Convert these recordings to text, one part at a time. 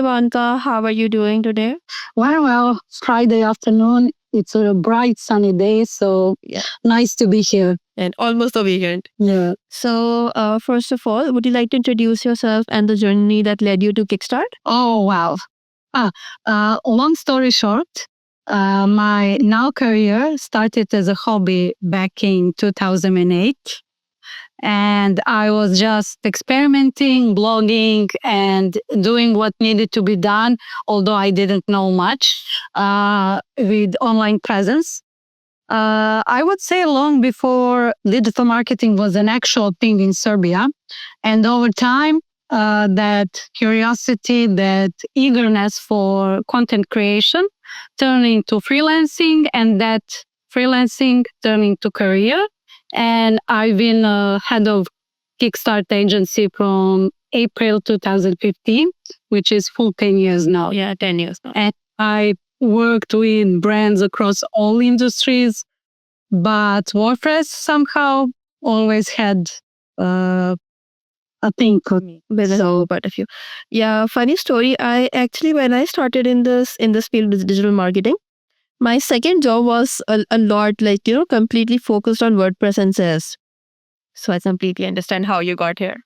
Ivanka. How are you doing today? Well, Friday afternoon. It's a bright sunny day, so nice to be here. And almost a weekend. Yeah. So, first of all, would you like to introduce yourself and the journey that led you to Kickstart? Oh, wow. Long story short, my now career started as a hobby back in 2008. And I was just experimenting, blogging, and doing what needed to be done, although I didn't know much with online presence. I would say long before digital marketing was an actual thing in Serbia. And over time, that curiosity, that eagerness for content creation turned into freelancing, and that freelancing turned into career. And I've been head of Kickstart agency from April 2015, which is full 10 years now. Yeah, 10 years now. And I worked with brands across all industries, but WordPress somehow always had a thing for me. So, but a few. Yeah, funny story. I actually, when I started in this field of digital marketing, my second job was a lot like, completely focused on WordPress and SES. So I completely understand how you got here.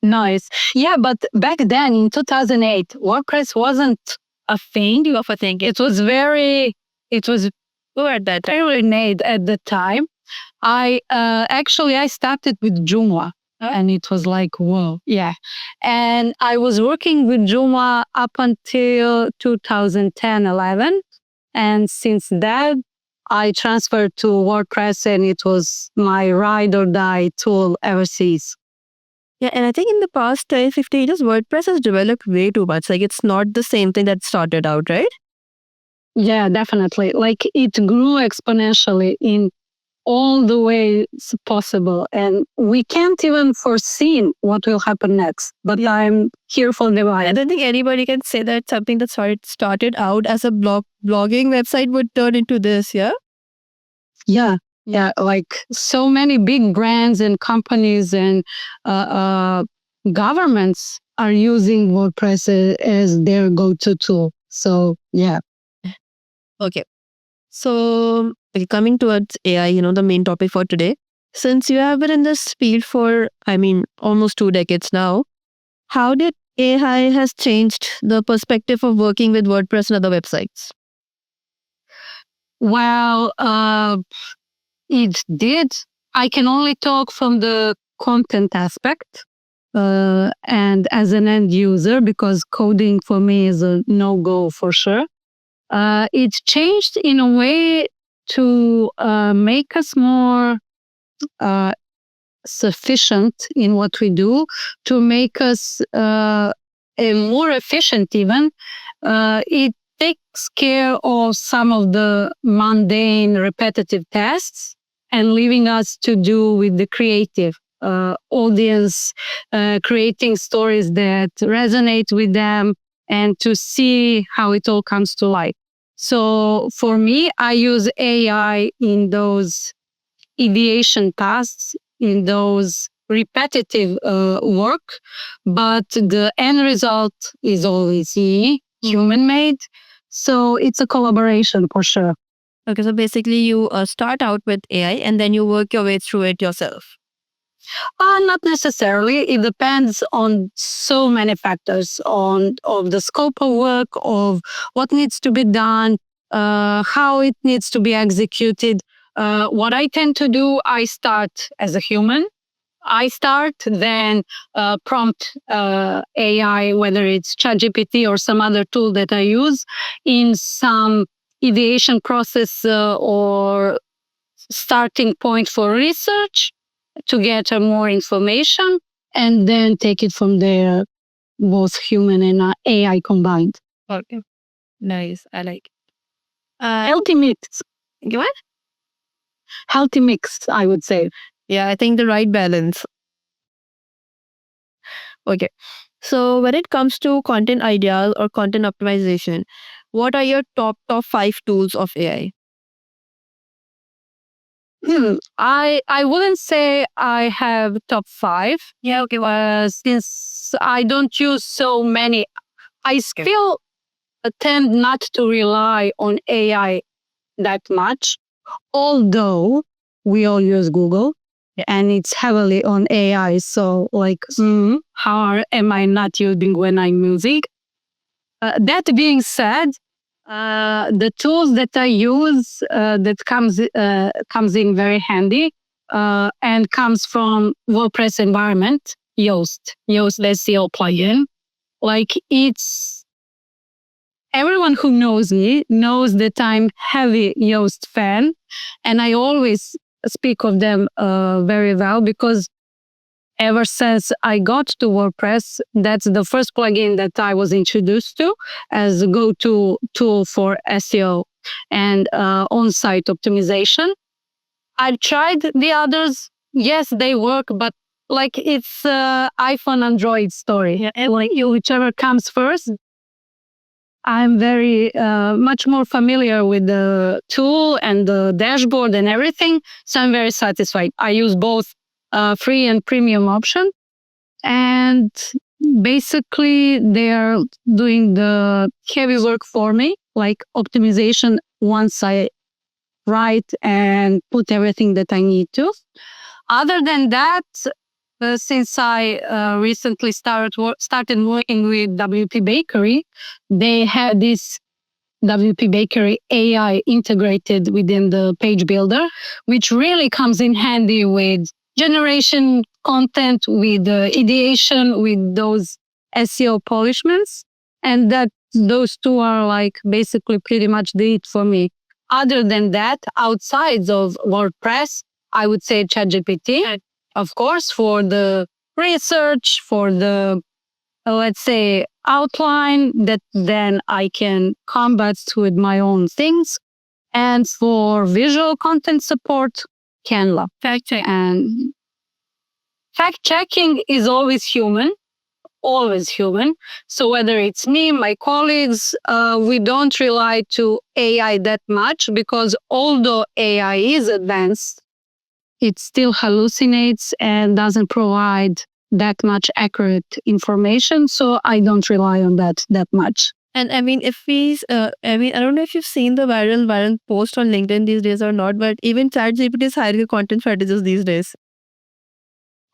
Nice. Yeah, but back then in 2008, WordPress wasn't a thing. Of a thing. It was very at that time. very made at the time. I started with Joomla. And it was like, whoa, yeah. And I was working with Joomla up until 2010-11. And since that, I transferred to WordPress, and it was my ride or die tool ever since. Yeah, and I think in the past 10, 15 years, WordPress has developed way too much. Like, it's not the same thing that started out, right? Yeah, definitely. Like, it grew exponentially in all the ways possible. And we can't even foresee what will happen next. But I'm here for the ride. I don't think anybody can say that something that started out as a blogging website would turn into this, yeah? Yeah, like so many big brands and companies and governments are using WordPress as their go-to tool. So, yeah. Okay. So, coming towards AI, the main topic for today. Since you have been in this field for, almost 2 decades now, how did AI has changed the perspective of working with WordPress and other websites? Well, it did. I can only talk from the content aspect and as an end user, because coding for me is a no-go for sure. It changed in a way to make us more sufficient in what we do, to make us more efficient even. It takes care of some of the mundane, repetitive tasks and leaving us to do with the creative audience, creating stories that resonate with them, and to see how it all comes to life. So for me, I use AI in those ideation tasks, in those repetitive work, but the end result is always human made. So it's a collaboration for sure. Okay, so basically you start out with AI and then you work your way through it yourself. Not necessarily. It depends on so many factors, of the scope of work, of what needs to be done, how it needs to be executed. What I tend to do, I start as a human. I start, then prompt AI, whether it's ChatGPT or some other tool that I use, in some ideation process or starting point for research to get more information, and then take it from there, both human and AI combined. Okay, nice. I like it. Healthy mix. What? Healthy mix, I would say. Yeah, I think the right balance. Okay. So when it comes to content ideas or content optimization, what are your top 5 tools of AI? I wouldn't say I have top 5. Yeah, okay. Since I don't use so many. I still tend not to rely on AI that much, although we all use Google and it's heavily on AI. So, like, how am I not using when I'm using? That being said, the tools that I use that comes in very handy and comes from WordPress environment, Yoast SEO plugin. Like, it's everyone who knows me knows that I'm heavy Yoast fan, and I always speak of them very well because ever since I got to WordPress, that's the first plugin that I was introduced to as a go-to tool for SEO and on-site optimization. I tried the others. Yes, they work, but like it's iPhone Android story. Yeah. Like whichever comes first. I'm very much more familiar with the tool and the dashboard and everything, so I'm very satisfied. I use both free and premium option, and basically they are doing the heavy work for me, like optimization once I write and put everything that I need to. Other than that, since I recently started working with WP Bakery, they have this WP Bakery AI integrated within the page builder, which really comes in handy with generation content, with ideation, with those SEO polishments. And that those two are like basically pretty much the it for me. Other than that, outside of WordPress, I would say ChatGPT, of course, for the research, for the let's say outline that then I can combat with my own things. And for visual content support, Canva. Fact check. And fact checking is always human. So whether it's me, my colleagues, we don't rely to AI that much because although AI is advanced, it still hallucinates and doesn't provide that much accurate information. So I don't rely on that much. And I mean, I don't know if you've seen the viral post on LinkedIn these days or not, but even ChatGPT is hiring a content strategist these days.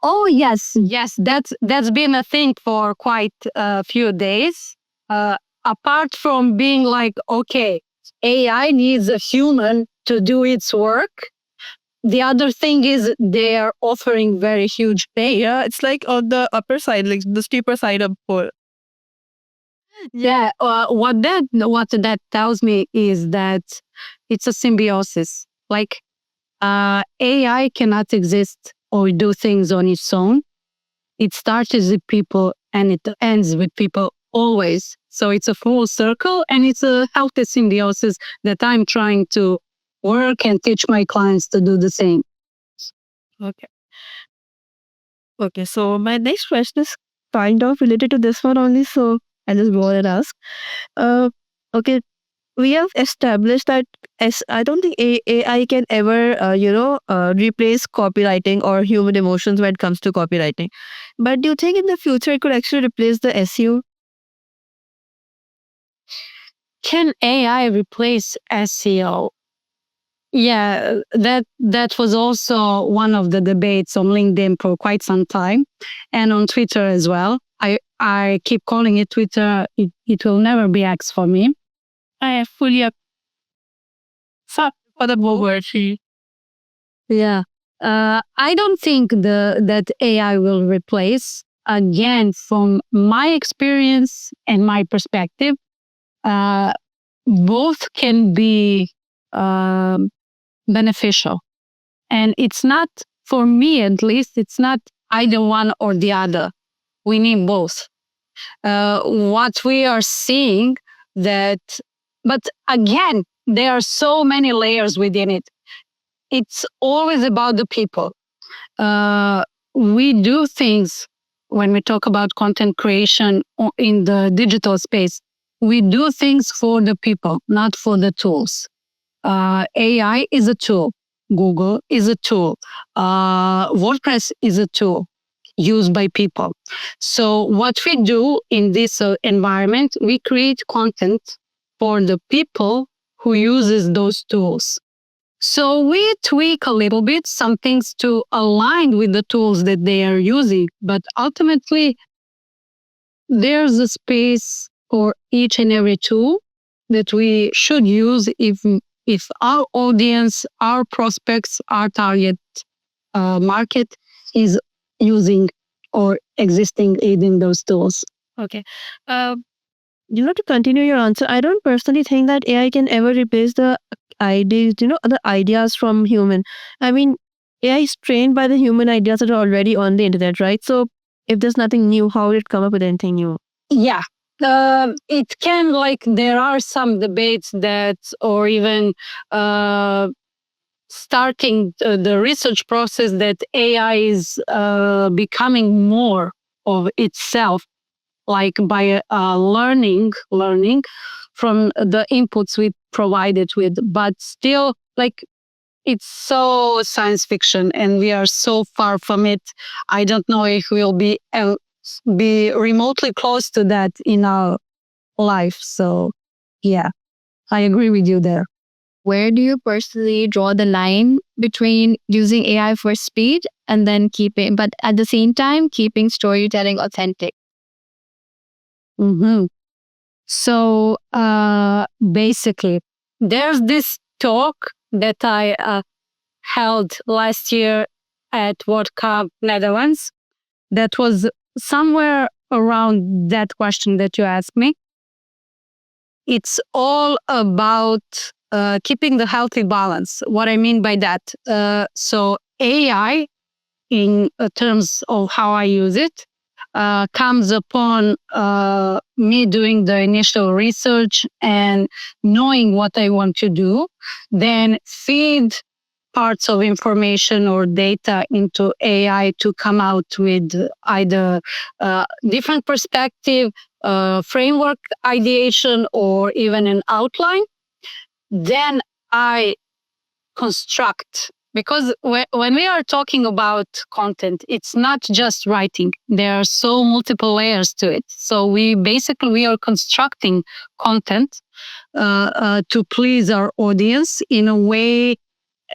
Oh, yes. That's been a thing for quite a few days. Apart from being like, okay, AI needs a human to do its work. The other thing is they are offering very huge pay. Yeah, it's like on the upper side, like the steeper side of pole. Yeah, what that tells me is that it's a symbiosis. Like AI cannot exist or do things on its own. It starts with people and it ends with people always. So it's a full circle and it's a healthy symbiosis that I'm trying to work and teach my clients to do the same. Okay, so my next question is kind of related to this one only, so I'll just go and ask. Okay, we have established that I don't think AI can ever, replace copywriting or human emotions when it comes to copywriting. But do you think in the future it could actually replace the SEO? Can AI replace SEO? Yeah, that was also one of the debates on LinkedIn for quite some time and on Twitter as well. I keep calling it Twitter. It will never be X for me. I fully for the word. Yeah. I don't think that AI will replace. Again, from my experience and my perspective, both can be beneficial. And it's not, for me at least, it's not either one or the other. We need both. What we are seeing that, but again, there are so many layers within it. It's always about the people. We do things when we talk about content creation in the digital space. We do things for the people, not for the tools. AI is a tool. Google is a tool. WordPress is a tool. used by people. So what we do in this environment, we create content for the people who uses those tools. So we tweak a little bit some things to align with the tools that they are using, but ultimately there's a space for each and every tool that we should use if our audience, our prospects, our target market is using or existing in those tools. Okay. To continue your answer, I don't personally think that AI can ever replace the ideas, the ideas from human. I mean, AI is trained by the human ideas that are already on the internet, right? So if there's nothing new, how would it come up with anything new? Yeah. It can, like, there are some debates that, or even starting the research process, that AI is becoming more of itself, like by learning from the inputs we provided with. But still, like, it's so science fiction and we are so far from it. I don't know if we'll be remotely close to that in our life. So yeah, I agree with you there. Where do you personally draw the line between using AI for speed and then but at the same time, keeping storytelling authentic? Mm-hmm. So basically, there's this talk that I held last year at WordCamp Netherlands that was somewhere around that question that you asked me. It's all about keeping the healthy balance. What I mean by that, so AI, in terms of how I use it, comes upon me doing the initial research and knowing what I want to do, then feed parts of information or data into AI to come out with either different perspective, framework ideation, or even an outline. Then I construct, because when we are talking about content, it's not just writing. There are so multiple layers to it. So we are constructing content to please our audience in a way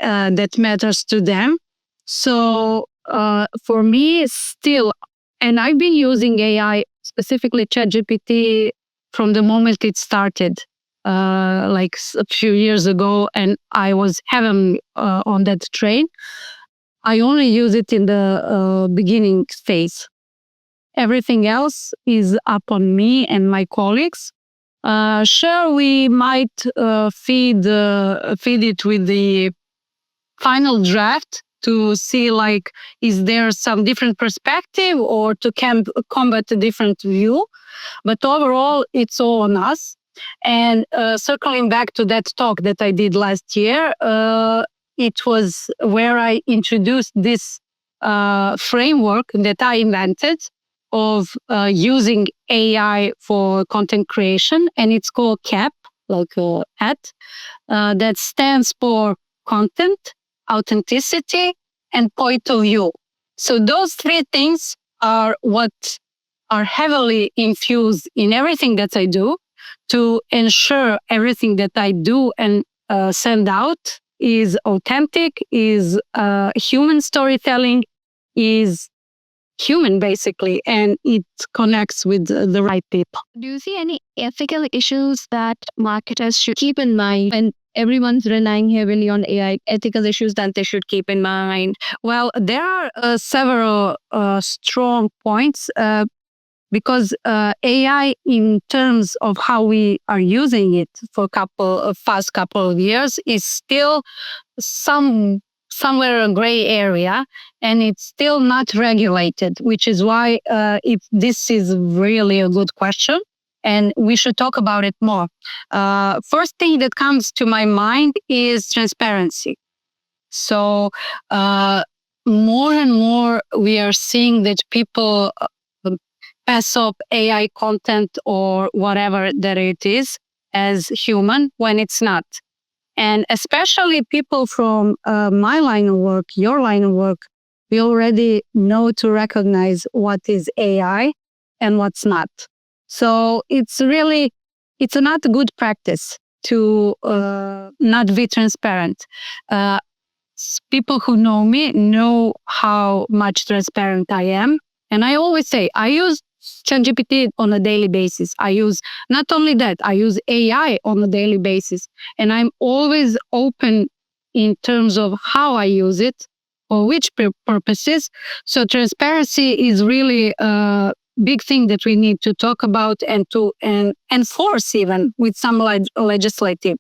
that matters to them. So for me, still, and I've been using AI, specifically ChatGPT, from the moment it started, like a few years ago, and I was heavily on that train. I only use it in the beginning phase. Everything else is up on me and my colleagues. Sure, we might feed it with the final draft to see, like, is there some different perspective or to combat a different view. But overall, it's all on us. And circling back to that talk that I did last year, it was where I introduced this framework that I invented of using AI for content creation. And it's called CAP, like at, that stands for content, authenticity, and point of view. So those three things are what are heavily infused in everything that I do to ensure everything that I do and send out is authentic, is human storytelling, is human basically, and it connects with the right people. Do you see any ethical issues that marketers should keep in mind when everyone's relying heavily on AI? Ethical issues that they should keep in mind? Well, there are several strong points because AI, in terms of how we are using it for past couple of years, is still somewhere a gray area, and it's still not regulated, which is why if this is really a good question and we should talk about it more. First thing that comes to my mind is transparency. So more and more we are seeing that people pass up AI content or whatever that it is as human when it's not. And especially people from my line of work, your line of work, we already know to recognize what is AI and what's not. So it's not a good practice to not be transparent. People who know me know how much transparent I am. And I always say, I use ChatGPT on a daily basis. I use, not only that, I use AI on a daily basis. And I'm always open in terms of how I use it, for which purposes. So transparency is really a big thing that we need to talk about and to enforce even with some legislative.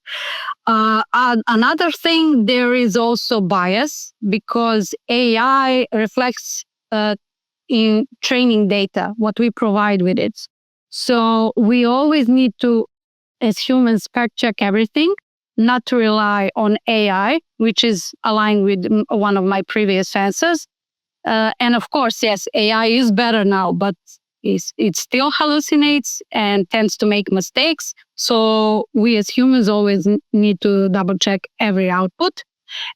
Another thing, there is also bias because AI reflects in training data, what we provide with it. So we always need to, as humans, fact check everything, not to rely on AI, which is aligned with one of my previous answers. And of course, yes, AI is better now, but it still hallucinates and tends to make mistakes. So we as humans always need to double check every output.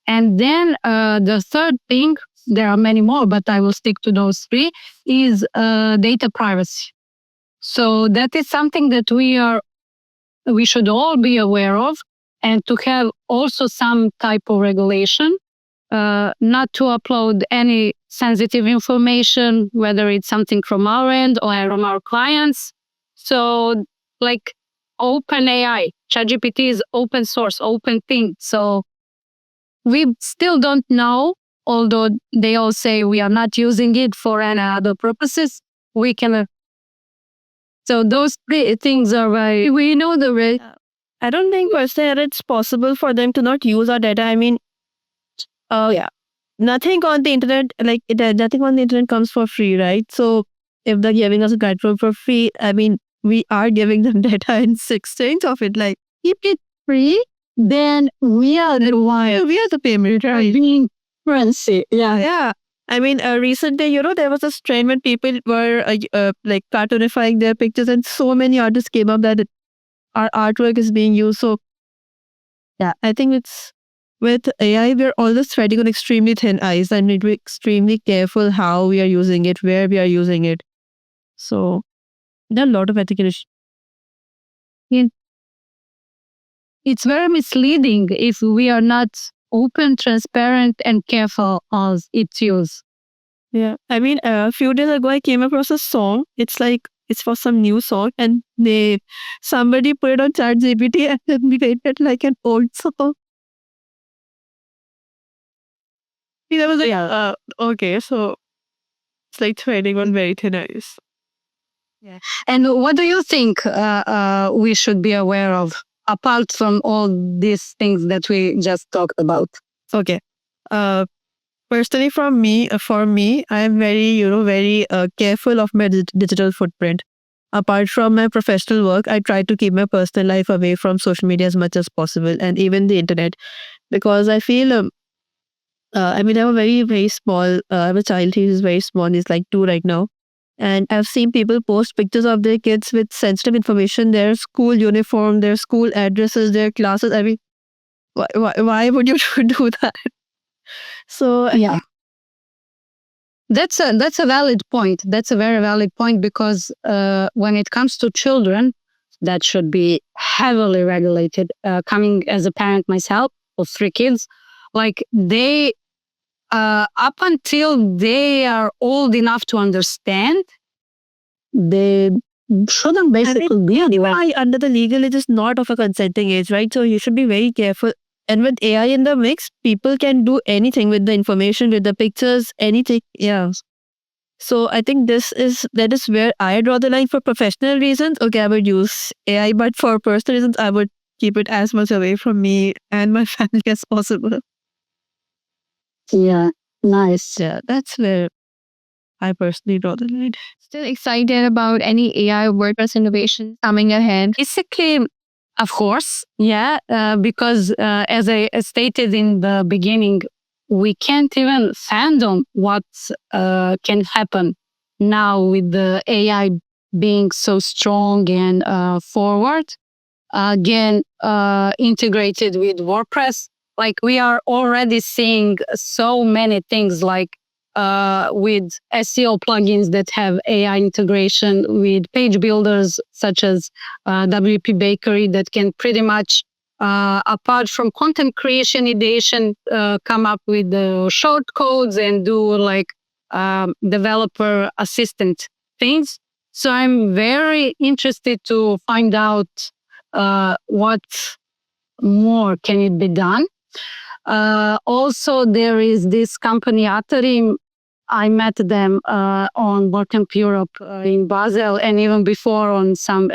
And then the third thing, there are many more, but I will stick to those three, is data privacy. So that is something that we should all be aware of, and to have also some type of regulation, not to upload any sensitive information, whether it's something from our end or from our clients. So like OpenAI, ChatGPT is open source, open thing. So we still don't know, although they all say we are not using it for any other purposes. We can. So those three things are why we know the way. I don't think personally that it's possible for them to not use our data. I mean, yeah, nothing on the internet, nothing on the internet comes for free, right? So if they're giving us a platform for free, I mean, we are giving them data in exchange of it. Like, Keep it free, then we are the payment, right? being currency. Yeah. Yeah. I mean, recently, there was a trend when people were like cartoonifying their pictures, and so many artists came up that our artwork is being used. So, yeah, I think it's with AI, we're always treading on extremely thin ice and need to be extremely careful how we are using it, where we are using it. So, there are a lot of ethical issues. It's very misleading if we are not open, transparent, and careful of its use. Yeah. I mean, a few days ago, I came across a song. It's for some new song, and somebody put it on ChatGPT and then made it like an old song. That was like, okay, so it's like treading on very thin ice. Yeah. And what do you think we should be aware of, apart from all these things that we just talked about? Okay. Personally, for me, I am very careful of my digital footprint. Apart from my professional work, I try to keep my personal life away from social media as much as possible, and even the internet, because I feel, I mean, I'm a very, very small, I have a child who is very small, he's like 2 right now. And I've seen people post pictures of their kids with sensitive information, their school uniform, their school addresses, their classes. I mean, why would you do that? So, Yeah. That's a valid point. That's a very valid point, because when it comes to children, that should be heavily regulated. Coming as a parent myself of 3 kids, like they, up until they are old enough to understand, they shouldn't basically be anywhere. under the legal age is not of a consenting age, right? So you should be very careful. And with AI in the mix, people can do anything with the information, with the pictures, anything. Yeah. So I think that is where I draw the line. For professional reasons, okay, I would use AI, but for personal reasons, I would keep it as much away from me and my family as possible. Yeah, nice. Yeah, that's where I personally draw the line. Still excited about any AI WordPress innovations coming ahead? Basically, of course, yeah, because as I stated in the beginning, we can't even fathom what can happen now with the AI being so strong and forward. Again, integrated with WordPress. Like, we are already seeing so many things like with SEO plugins that have AI integration, with page builders such as WP Bakery that can pretty much, apart from content creation ideation, come up with the short codes and do like developer assistant things. So I'm very interested to find out what more can it be done. Also, there is this company Areeba. I met them on WordCamp Europe in Basel, and even before on some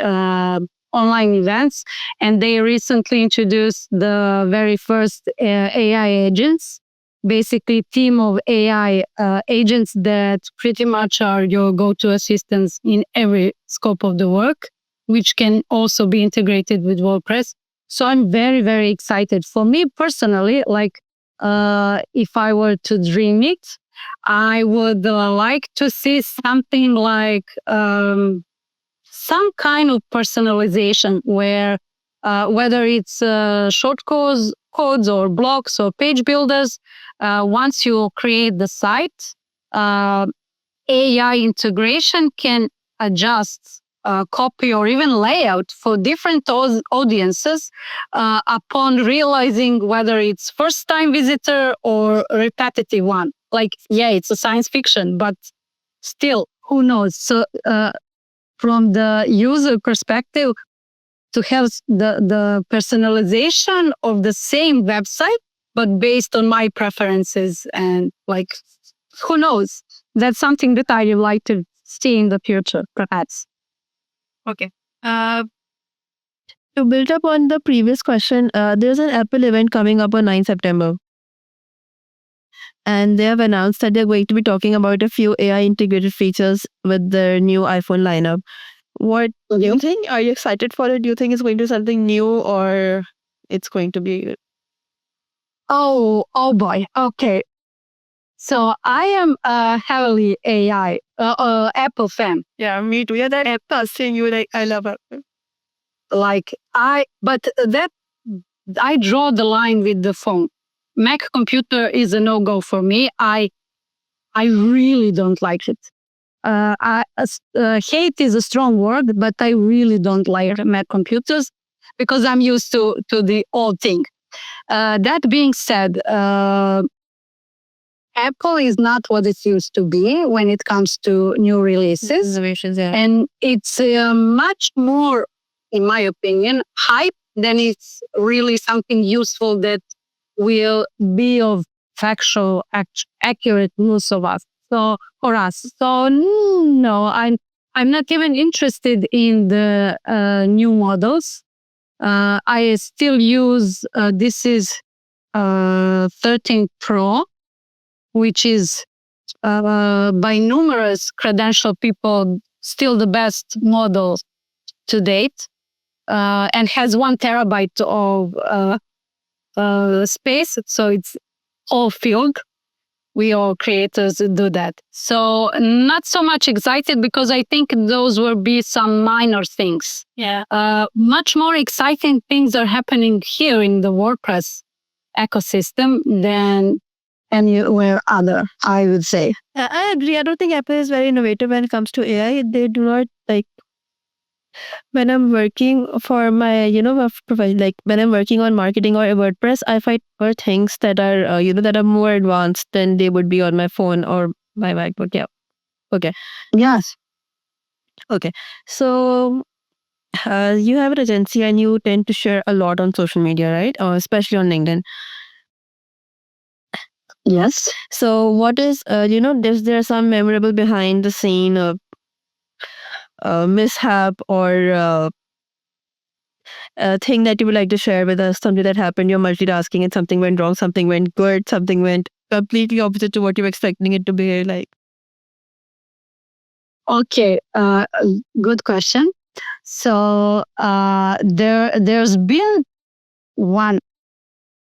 online events. And they recently introduced the very first AI agents, basically team of AI agents that pretty much are your go-to assistants in every scope of the work, which can also be integrated with WordPress. So I'm very, very excited. For me personally, like if I were to dream it, I would like to see something like some kind of personalization where whether it's short codes or blocks or page builders, once you create the site, AI integration can adjust copy or even layout for different audiences upon realizing whether it's first time visitor or repetitive one. Like, yeah, it's a science fiction, but still, who knows? So from the user perspective, to have the personalization of the same website, but based on my preferences, and like, who knows? That's something that I would like to see in the future, perhaps. Okay. To build up on the previous question, there's an Apple event coming up on 9 September. And they have announced that they're going to be talking about a few AI integrated features with their new iPhone lineup. What do you think? Are you excited for it? Do you think it's going to be something new, or it's going to be... Oh boy. Okay. So I am a heavily AI, Apple fan. Yeah, me too. Yeah, that Apple saying you like, I love Apple. But that I draw the line with the phone. Mac computer is a no-go for me. I really don't like it. Hate is a strong word, but I really don't like Mac computers because I'm used to the old thing. That being said, Apple is not what it used to be when it comes to new releases. Innovations, yeah. And it's much more, in my opinion, hype than it's really something useful that will be of factual, accurate use of us. So for us, so no, I'm not even interested in the new models. I still use this is 13 Pro, which is by numerous credentialed people still the best model to date, and has 1 terabyte of space, so it's all filled. We all creators do that. So not so much excited because I think those will be some minor things. Yeah. Much more exciting things are happening here in the WordPress ecosystem than anywhere other, I would say. I agree. I don't think Apple is very innovative when it comes to AI. They do not like... When I'm working for my, profession, like when I'm working on marketing or WordPress, I find more things that are, that are more advanced than they would be on my phone or my MacBook. Yeah. Okay. Yes. Okay. So you have an agency and you tend to share a lot on social media, right? Especially on LinkedIn. Yes. So what is, is there some memorable behind the scene mishap or thing that you would like to share with us? Something that happened, you're multitasking and something went wrong, something went good, something went completely opposite to what you were expecting it to be like. Okay, good question. So there's been one,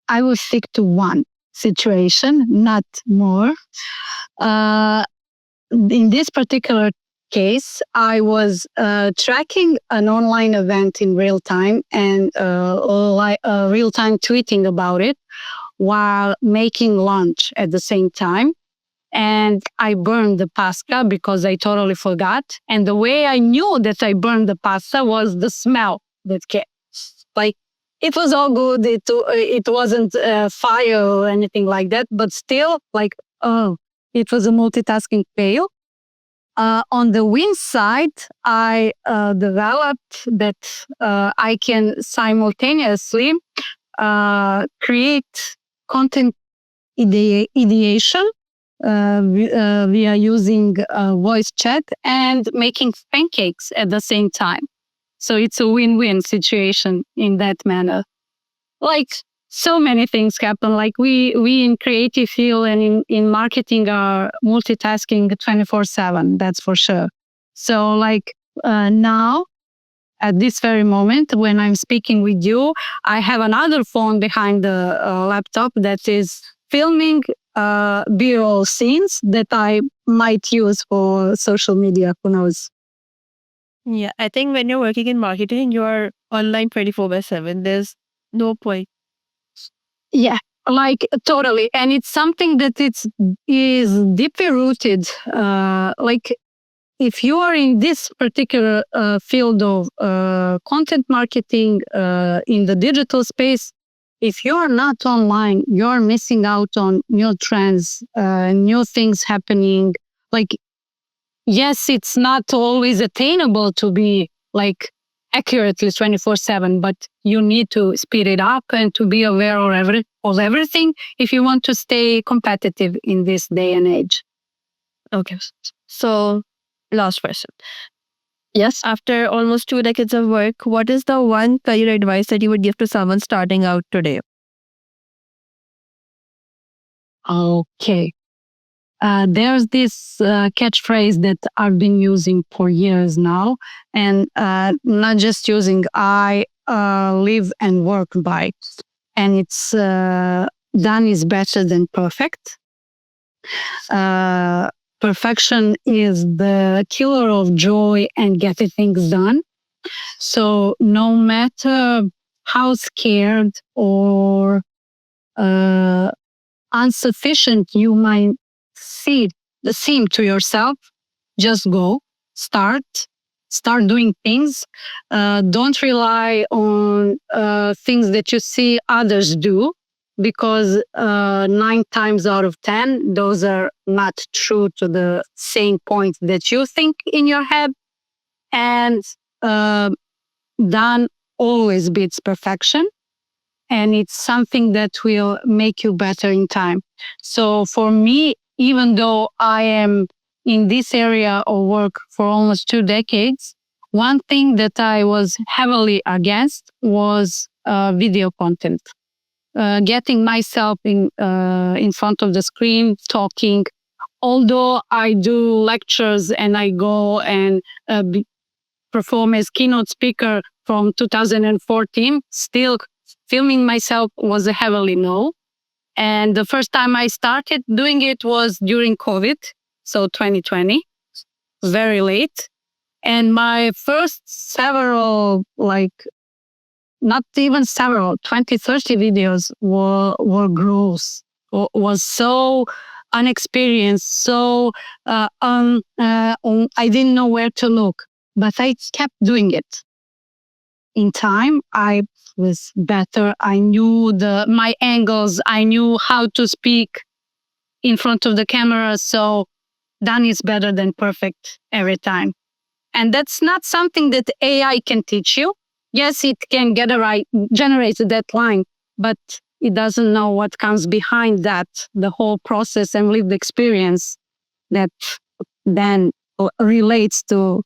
I will stick to one situation, not more. In this particular case, I was tracking an online event in real time and real time tweeting about it while making lunch at the same time. and I burned the pasta because I totally forgot. And the way I knew that I burned the pasta was the smell that came. Like, it was all good. It wasn't fire or anything like that, but still, like, oh, it was a multitasking fail. On the win side, I developed that I can simultaneously create content ideation via using voice chat and making pancakes at the same time. So it's a win-win situation in that manner. Like, so many things happen. Like we in creative field and in marketing are multitasking 24/7. That's for sure. So like now, at this very moment when I'm speaking with you, I have another phone behind the laptop that is filming B-roll scenes that I might use for social media. Who knows? Yeah, I think when you're working in marketing, you're online 24/7. There's no point. Yeah, like totally. And it's something that is deeply rooted. Like if you are in this particular field of content marketing in the digital space, if you are not online, you're missing out on new trends, new things happening. Like, yes, it's not always attainable to be like accurately 24/7, but you need to speed it up and to be aware of everything if you want to stay competitive in this day and age. Okay. So, last question. Yes. After almost 2 decades of work, what is the one career advice that you would give to someone starting out today? Okay. There's this catchphrase that I've been using for years now, and not just using, I live and work by. And it's done is better than perfect. Perfection is the killer of joy and getting things done. So no matter how scared or insufficient you might seem to yourself, just go, start doing things. Don't rely on things that you see others do, because 9 times out of 10, those are not true to the same point that you think in your head. And done always beats perfection. And it's something that will make you better in time. So for me, even though I am in this area of work for almost 2 decades, one thing that I was heavily against was video content. Getting myself in front of the screen, talking. Although I do lectures and I go and perform as keynote speaker from 2014, still filming myself was a heavily no. And the first time I started doing it was during COVID, so 2020, very late. And my first several, like not even several, 20, 30 videos were gross, was so unexperienced, so I didn't know where to look, but I kept doing it. In time, I was better. I knew my angles. I knew how to speak in front of the camera. So done is better than perfect every time. And that's not something that AI can teach you. Yes, it can generate that line, but it doesn't know what comes behind that, the whole process and lived experience that then relates to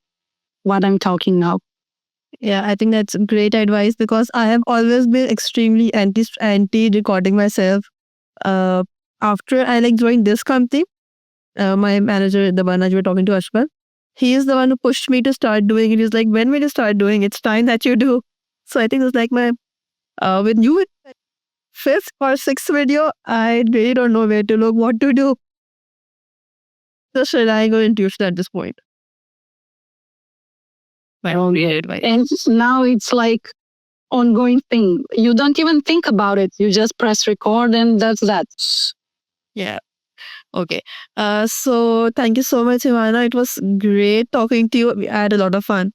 what I'm talking now. Yeah, I think that's great advice, because I have always been extremely anti recording myself. After I joined this company, my manager, the one that you were talking to, Ashwin, he is the one who pushed me to start doing it. He's like, when will you start doing it? It's time that you do. So I think it's like when you 5th or 6th video, I really don't know where to look, what to do. Just relying on intuition at this point. My only advice. And now it's like ongoing thing. You don't even think about it. You just press record and that's that. Yeah. Okay. So thank you so much, Ivana. It was great talking to you. We had a lot of fun.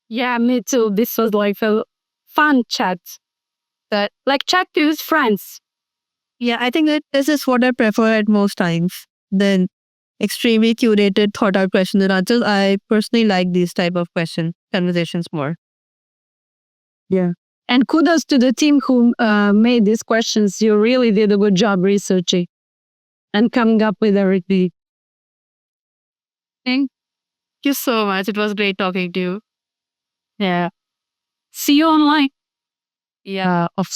Yeah, me too. This was like a fun chat. That like chat with friends. Yeah, I think that this is what I prefer at most times. Then extremely curated, thought out questions and answers. I personally like these type of conversations more. Yeah. And kudos to the team who made these questions. You really did a good job researching and coming up with everything. Thank you so much. It was great talking to you. Yeah. See you online. Yeah. Of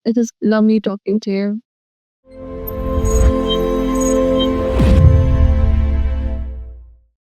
It is lovely talking to you.